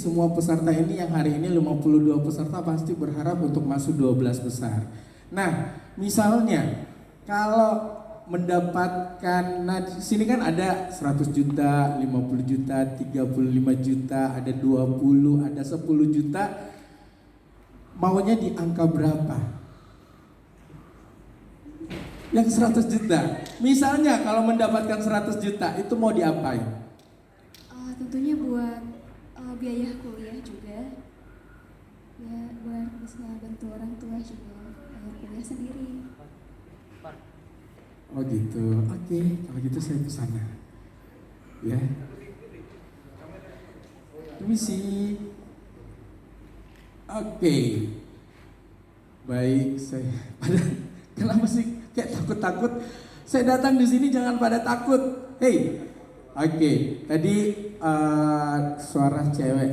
semua peserta ini yang hari ini 52 peserta pasti berharap untuk masuk 12 besar. Nah, misalnya kalau mendapatkan, nah di sini kan ada 100 juta, 50 juta, 35 juta, ada 20, ada 10 juta. Maunya di angka berapa? Yang 100 juta. Misalnya kalau mendapatkan 100 juta itu mau diapain? Tentunya buat biaya kuliah juga, ya buat bisa bantu orang tua juga bayar kuliah sendiri. Oh gitu, oke, kalau gitu saya ke sana. Ya, permisi. Oke, baik, saya kenapa sih kayak takut-takut? Saya datang di sini jangan pada takut. Hey, oke, tadi suara cewek.